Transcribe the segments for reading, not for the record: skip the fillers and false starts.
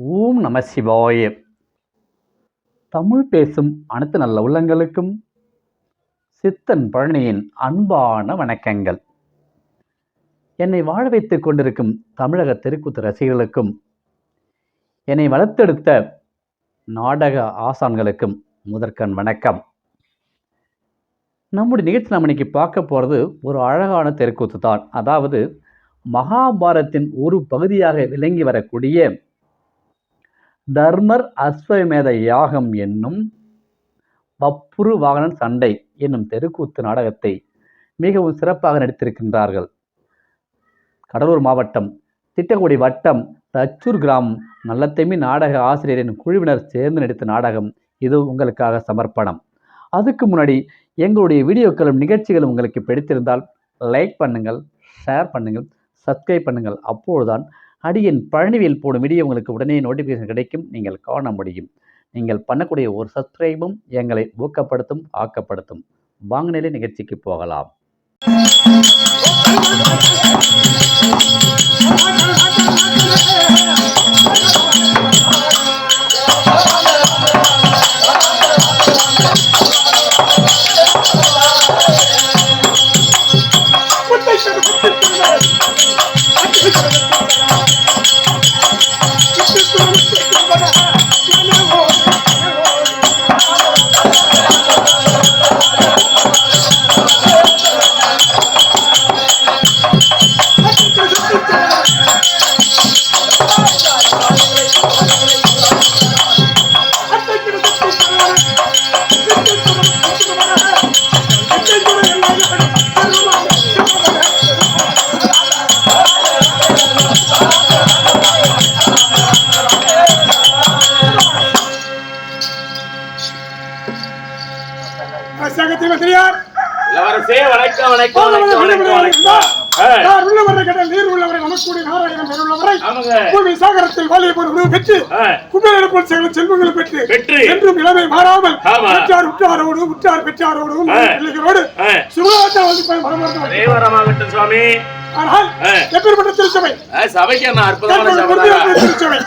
ஓம் நம சிவாய. தமிழ் பேசும் அனைத்து நல்ல உள்ளங்களுக்கும் சித்தன் பழனியின் அன்பான வணக்கங்கள். என்னை வாழ வைத்துக் கொண்டிருக்கும் தமிழக தெருக்கூத்து ரசிகர்களுக்கும், என்னை வளர்த்தெடுத்த நாடக ஆசான்களுக்கும் முதற்கண் வணக்கம். நம்முடைய நிகழ்ச்சி நம்ம இன்னைக்கு பார்க்க போகிறது ஒரு அழகான தெருக்கூத்து தான். அதாவது மகாபாரதத்தின் ஒரு பகுதியாக விளங்கி வரக்கூடிய தர்மர் அஸ்வமேத யாகம் என்னும் பப்புரு வாகனன் சண்டை என்னும் தெருக்கூத்து நாடகத்தை மிகவும் சிறப்பாக நடித்திருக்கின்றார்கள். கடலூர் மாவட்டம் திட்டக்குடி வட்டம் தச்சூர் கிராமம் நல்லத்தமி நாடக ஆசிரியரின் குழுவினர் சேர்ந்து நடித்த நாடகம் இது உங்களுக்காக சமர்ப்பணம். அதுக்கு முன்னாடி எங்களுடைய வீடியோக்களும் நிகழ்ச்சிகளும் உங்களுக்கு பிடித்திருந்தால் லைக் பண்ணுங்கள், ஷேர் பண்ணுங்கள், சப்ஸ்கிரைப் பண்ணுங்கள். அப்பொழுதுதான் அடியின் பழனிவேல் போடும் வீடியோ உங்களுக்கு உடனே நோட்டிஃபிகேஷன் கிடைக்கும், நீங்கள் காண முடியும். நீங்கள் பண்ணக்கூடிய ஒரு சப்ஸ்கிரைபும் எங்களை ஊக்கப்படுத்தும், ஆக்கப்படுத்தும். வாங்க நிலை நிகழ்ச்சிக்கு போகலாம். செல்வங்களை பெற்று என்றும் இளமை மாறாமல் உற்றார் பெற்றாரோடும் சுகாதாரமாகட்டும். ஆனால் எப்பேற்பட்ட திருச்சபை சபைக்கு என்ன அற்புதமான திருச்சபை.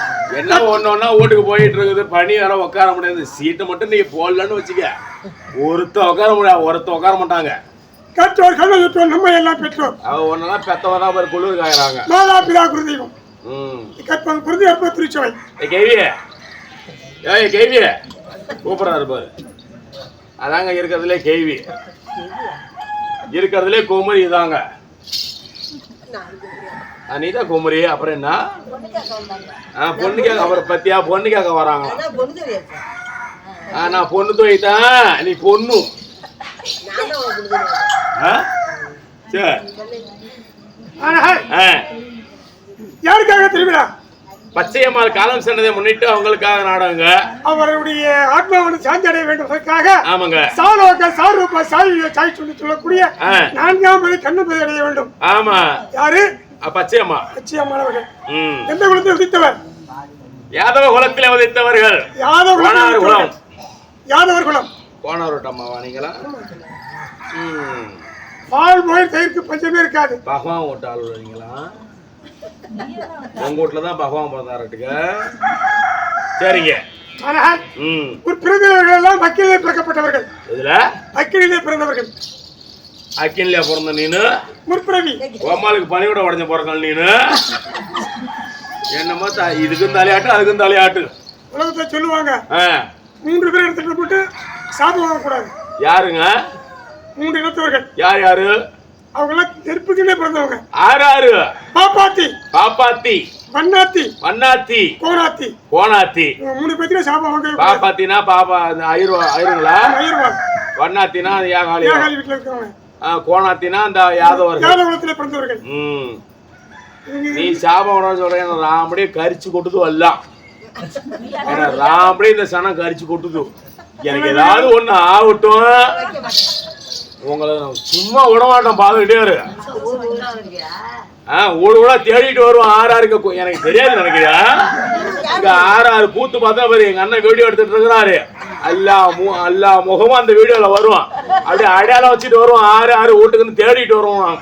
என்ன ஒன்னொன்னா வீட்டுக்கு போயிட்டு இருக்குது, பணி வேற உட்கார முடியாது. சீட்டு மட்டும் நீங்க போடலன்னு வச்சுக்க, ஒருத்த உட்கார முடியாது, ஒருத்த உட்கார மாட்டாங்க. கற்றோர் கல்வி நம்ம எல்லாம் பெற்றோர் ஒன்னெல்லாம் பெத்தவனா ஒரு குளிர் காயறாங்க. மாதா பிதா குருதெய்வம் கற்பம் குருதி அற்ப திருச்சபை. கேள்வி கூப்பிடா இருப்பாரு. அதாங்க இருக்கிறதுலே கேள்வி, இருக்கிறதுலே குமரி இதாங்க. நீதான் குமரி. அப்புறம் என்ன பொண்ணுக்காக, அப்புறம் பத்தியா பொண்ணுக்காக வராங்க. நான் பொண்ணு தோய்தான், நீ பொண்ணு. யாருக்காக திருவிழா? பச்சையம்மாள் காலம் சென்றதை முன்னிட்டு அவங்களுக்காக நாடகங்க. அவருடைய ஆத்மாவை சாந்தி அடைய வேண்டுவதற்காக. ஆமாங்க. சாலோக சாரூப சாய் சொல்லி சொல்லக்கூடிய 4ஆம் பதி கண்ணு அடைய வேண்டும். ஆமா. யாரு? பச்சையம்மா. பச்சையம்மா அவர்கள் எந்த குலத்தில் உதித்தவர்? யாதவ குலத்திலே உதித்தவர்கள். யாதவர் குலம். கோணாரோட்ட அம்மாவா நீங்களா? பால் மொழி தயிருக்கு பஞ்சமே இருக்காது. பகவான் ஓட்ட ஆளுங்களா? உங்க வீட்டுலதான் பகவான் பிறந்தாருட்டுங்க. சரிங்க. ஒரு பிறந்தவர்கள் எல்லாம் அக்கினிலே பிறக்கப்பட்டவர்கள். இதுல அக்கினிலே பிறந்தவர்கள். அக்கினிலே பிறந்த நீனு முற்பிறவி அம்மாளுக்கு பணிவிட உடஞ்ச பிறந்தல் நீனு. என்னமோ இதுக்கும் தலையாட்டு அதுக்கும் தலையாட்டு. உலகத்தை சொல்லுவாங்க 3 பேர் எடுத்துட்டு போட்டு சாபம் வாங்கக்கூடாது. யாருங்க? 3 இனத்தவர்கள். யார் யாரு? அவங்களாம் நெருப்புக்குள்ளே பிறந்தவங்க. ஆறு. பாப்பாத்தி, பாப்பாத்தி, வண்ணாத்தி, வண்ணாத்தி, கோணாத்தி, கோணாத்தி. 3 பேருக்கு சாபம் வாங்க. பாப்பாத்தினா பாப்பா ஐயருங்களா? ஐயர்வாள். வண்ணாத்தினா யாகாளி வீட்டுல இருக்கவங்க. கோணாத்தினா அந்த யாதவகுலத்திலே பிறந்தவர்கள். நீ சாபம் சொல்றேன், ராமடியே கரிச்சு கொட்டுது எல்லாம். ராமடியே இந்த சனம் கரிச்சு கொட்டுது. எனக்கு ஏதாவது ஒண்ணு ஆகட்டும், உங்களை சும்மா விட மாட்டோம். பாத்துக்கிட்டே இரு. ஊடு கூட தேடிட்டு வருவோம். ஆறாருக்கு எனக்கு தெரியாது நினைக்கிறியா? இங்க 6 கூத்து பார்த்தா பாரு எங்க அண்ணன் வீடியோ எடுத்துட்டு இருக்கிறாரு. எல்லா முகமும் அந்த வீடியோல வரும். அப்படியே அடையாளம் வச்சுட்டு வருவோம். 6 வீட்டுக்குன்னு தேடிட்டு வருவோம்.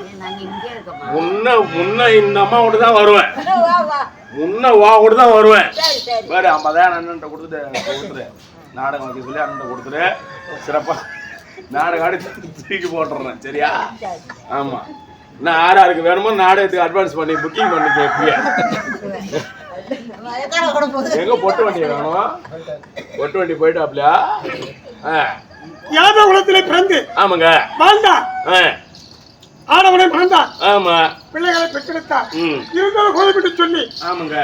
முன்ன இந்த அம்மா கூட தான் வருவேன். முன்ன வா கூட தான் வருவேன். வேற 50,000 அண்ணன் கொடுத்துட்டு நாடகம் வைக்க சொல்லி அண்ணன் கொடுத்துட்டு சிறப்பா நாடகம் ஆடி தூக்கி போட்டுறேன். சரியா? ஆமா. நான் 6 வேணுமோ நாடகத்துக்கு அட்வான்ஸ் பண்ணி புக்கிங் பண்ணி கேட்பிய. எங்க பொட்டு வண்டி வேணும்? பொட்டு வண்டி போயிட்டாப்லையா? யாதவ குலத்திலே பிறந்து ஆமாங்க வாழ்ந்தா ஆடவனை மறந்தான். ஆமா. பிள்ளைகளை பெற்றெடுத்தார். இருந்தாலும் கோதப்பட்டு சொல்லி ஆமாங்க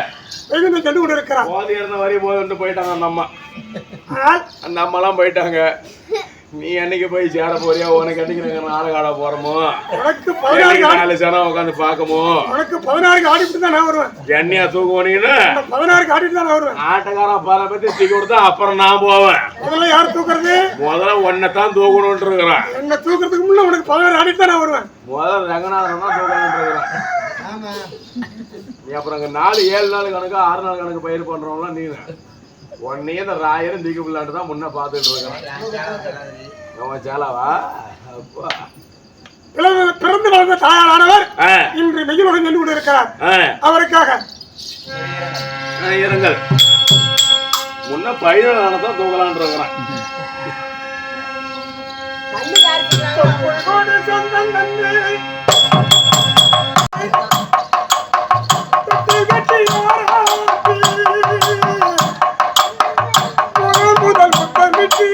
வெகுந்த கண்டு கொண்டு இருக்கிறார். போதி இருந்த வரையும் போது போயிட்டாங்க அந்த அம்மா. ஆனால் அந்த அம்மாலாம் போயிட்டாங்க. நீ என்னைக்கு போய் சேர போறியா? உனக்கு என்னைக்கு நாங்க நாடகம் ஆட போறோமோ? உனக்கு 16 ஜனம் உட்காந்து பாக்கமோ? உனக்கு 16 ஆடிட்டு தான் நான் வருவேன். என்னையா தூக்குவீங்கன்னு 16 ஆடிட்டு தான் நான் வருவேன். ஆட்டக்காரன் பால பத்தி தூக்கி கொடுத்தா அப்புறம் நான் போவேன். முதல்ல யார் தூக்குறது? முதல்ல உன்னைத்தான் தூக்கணும்னு இருக்கிறேன். என்ன தூக்குறதுக்கு முன்ன உனக்கு 16 ஆடிட்டு தான் நான் வருவேன். முதல்ல ரங்கநாதன் தான் தூக்கணும்னு இருக்கிறேன். நீ அப்புறம் 4-7 நாள் கணக்கு 6 நாள் கணக்கு பயிர் பண்றவங்களாம் நீங்க உன்னையே இந்த ராயரும் தீக்கு பிள்ளாண்டு தான் முன்ன பாத்துட்டு இருக்கிறேன். சேலாவா அப்பா பிறந்து வளர்ந்த தாயாரானவர் இன்று மெய்யுடன் நின்று கொண்டு இருக்கிறார். அவருக்காக இருங்கள். முன்ன 17 நாள் தான் தூக்கலான் இருக்கிறேன். முதல் முத்தமிட்டு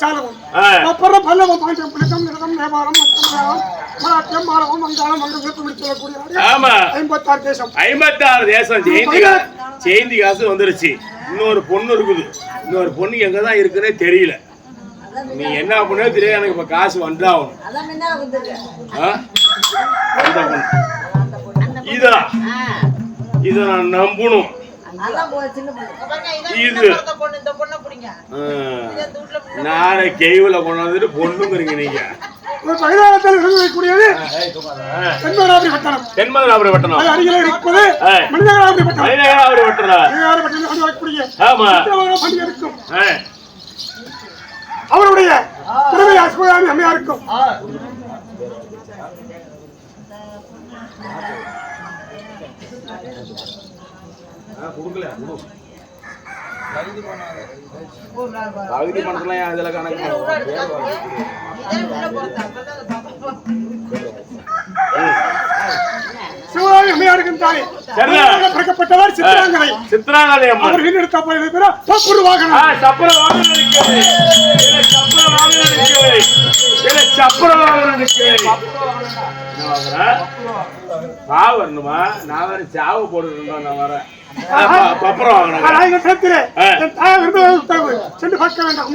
காலமும் அப்புறம் பல்லவம் பாண்டியம் பிடிக்கும் நிலம் நேபாளம் மத்தம் மராட்டியம் மாலவம் வங்காளம் அங்கு விருப்பம் சொல்லக்கூடிய 56 தேசம் 56 தேசம் ஜெயந்தி காசு வந்துருச்சு. இன்னொரு பொண்ணு இருக்குது. இன்னொரு பொண்ணு எங்கதான் இருக்குன்னே தெரியல. நீ என்ன பண்ணே தெரியல. எனக்கு இப்ப காசு வந்தாகணும். இத நான் நம்பணும். இது நானே கெய்வுல கொண்டாந்துட்டு பொண்ணுங்கிறீங்க நீங்க. தென்மதுராபுரி பட்டணம் அருகிலே இருப்பது மனிதகராபுரி பட்டணம். அவருடைய துறவி அஸ்மதாமி அம்மையாருக்கும் பகுதி பணத்துல இதுல கணக்கு சிவகாமி அம்மையாருக்கும் தாய் பிறக்கப்பட்டவர் சித்ராங்கலை அம்மா. அவர் வீணெடுத்த சப்புர வாகனம் வரணுமா? நான் வேற சாவு போட்டு நான் வரேன். பப்பரம் சென்று பார்க்க வேண்டாம்.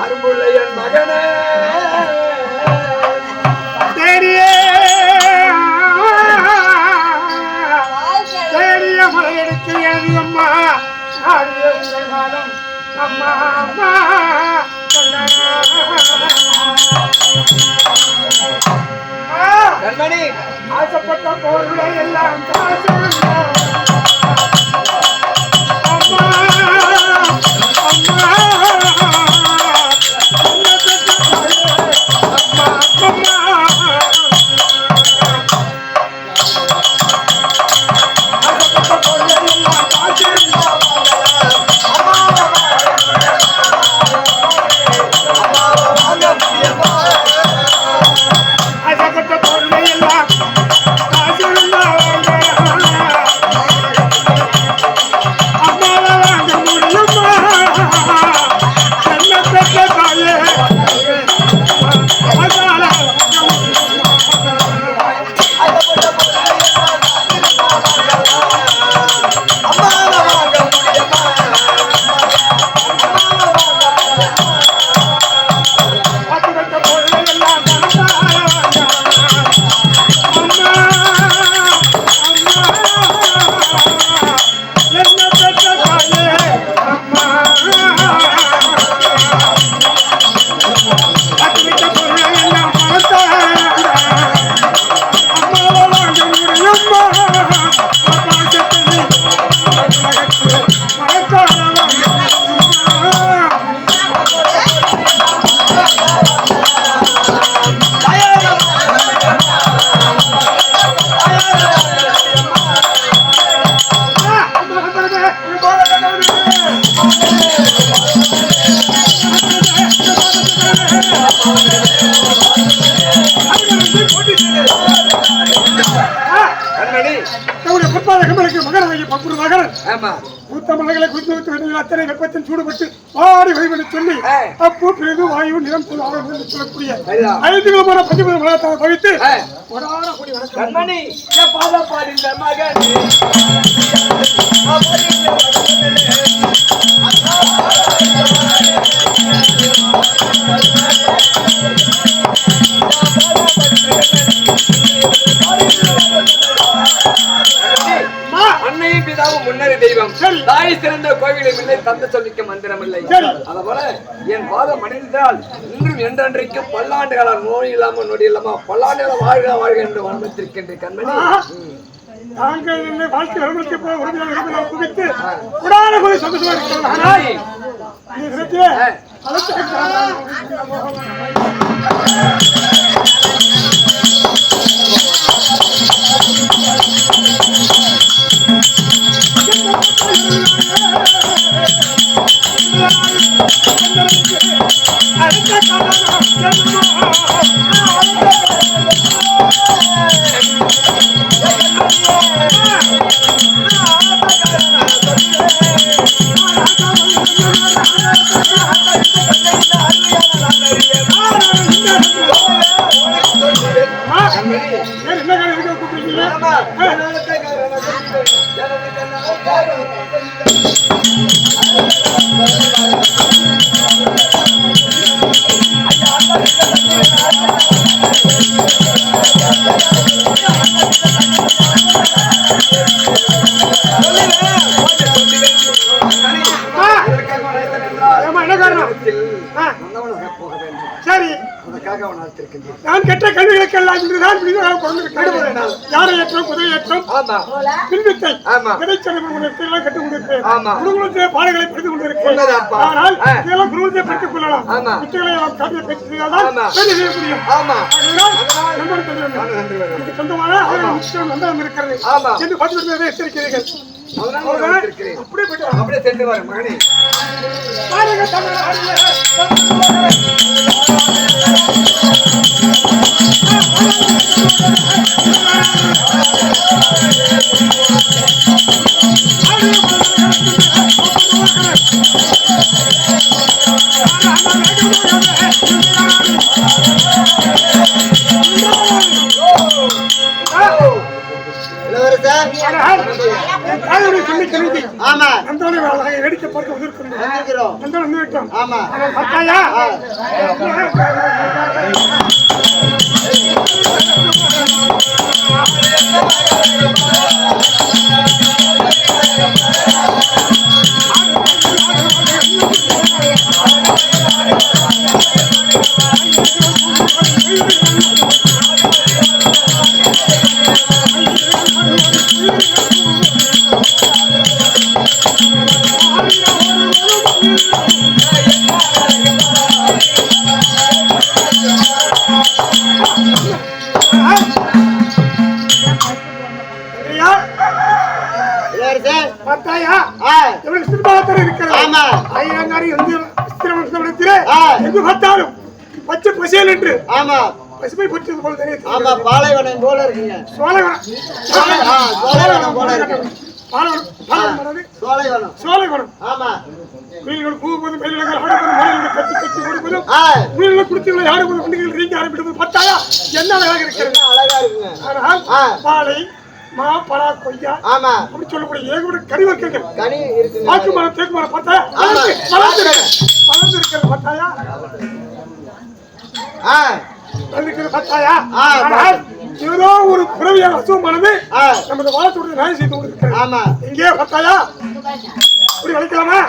அரும்புள்ளையன் மகனே தேடிய மலையெடுத்து எழுதியம்மா ஆடிய உங்கள் காலம் அம்மா அம்மா கண்மணி ஆசைப்பட்ட பொருளை எல்லாம் அம்மா அம்மா கற்பனைக்கு மகனாகிய பப்புரு மகன் மூத்த மலைகளை குறித்து வைத்து வேண்டிய அத்தனை வெப்பத்தில் சூடுபட்டு வாடி வழிபடி சொல்லி அப்பு பிரிவு வாயு நிறம் சொல்லக்கூடிய 5 விதமான 15 மலத்தால் பவித்து கொடான கொடி கண்மணி பாத பாடிந்த மகன் அன்னையும் பிதாவும் முன்னறி தெய்வம் தாய் சிறந்த கோவிலை முன்னே தந்த சொல்லிக்க மந்திரமில்லை. அதுபோல என் பாதம் அணிந்தால் இன்றும் என்றென்றைக்கும் பல்லாண்டுகளால் நோய் இல்லாம நொடி இல்லாம பல்லாண்டுகள வாழ்க வாழ்க என்று வளர்த்திருக்கின்ற கண்மணி தாங்கள் என்னை வாழ்க்கை வளர்ச்சி போல உறுதியாக குவித்து உடான போய் சந்தோஷமா இருக்கிறார். சரி, நான் கெட்ட கல்விகளுக்கெல்லாம் இன்றுதான் யாரை ஏற்றம் குதிரை ஏற்றம் பின்வித்தை விதைச்செல்லாம் கற்றுக் கொண்டிருக்கிறேன். குருகுலத்திலே பாடங்களை படித்துக் கொண்டிருக்கிறேன். ஆனால் இதெல்லாம் குருகுலத்தை படித்துக் கொள்ளலாம். வித்தைகளை காட்டிய பேச்சு செய்தால்தான் செய்ய முடியும். சொந்தமான நந்தனம் இருக்கிறது என்று 10 பேர் எச்சரிக்கிறீர்கள். அப்படியே சென்று வரும் மகனே வேடிக்கை பார்க்க வந்திருக்கிறோம். பச்சை பசியல் என்று பசுமை பற்றியது போல தெரியும். பாலைவனம் போல இருக்குங்க. சோலைவனம் போல இருக்கு. சோலைவனம். ஆமா. வீடுகள் பூவும்போது மேலிடங்கள் ஆடும்போது மலையில் கட்டி கட்டி ஓடும்போதும் வீடுகளை குடித்துகளை ஆடும்போது வண்டிகள் ரீங்க ஆரம்பிடும்போது பார்த்தாயா என்ன அழகாக இருக்கிறது. அழகா இருக்குங்க. ஆனால் பாலை மா பலா கொய்யா அப்படி சொல்லக்கூடிய ஏகப்பட்ட கனி வர்க்கங்கள் கனி இருக்கு. பாக்கு மரம் தேக்கு மரம் பார்த்தா வளர்ந்து இருக்கிறது பார்த்தாயா. பார்த்தாயா ஏதோ ஒரு பிறவியான அசுவமானது நமது வாழத்தோடு வேலை செய்து கொண்டிருக்கிறது. இங்கே பார்த்தாயா அப்படி வளைக்கலாமா?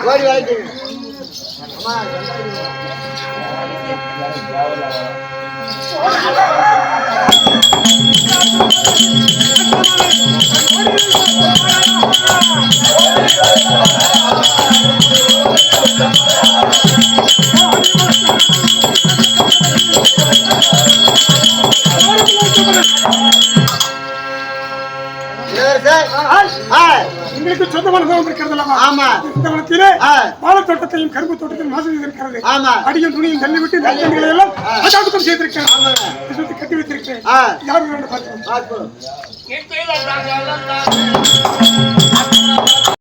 உங்களுக்கு சொந்தமான இருக்கிறது. இடத்திலே வாழைத்தோட்டத்தையும் கரும்பு தோட்டத்தையும் மாசு இருக்கிறது. அடியும் துணியும் தள்ளிவிட்டு நெல்லை எல்லாம் அதாபத்தம் செய்திருக்கிறேன். சுத்தி கட்டி வைத்திருக்கிறேன். யாரும் பார்த்து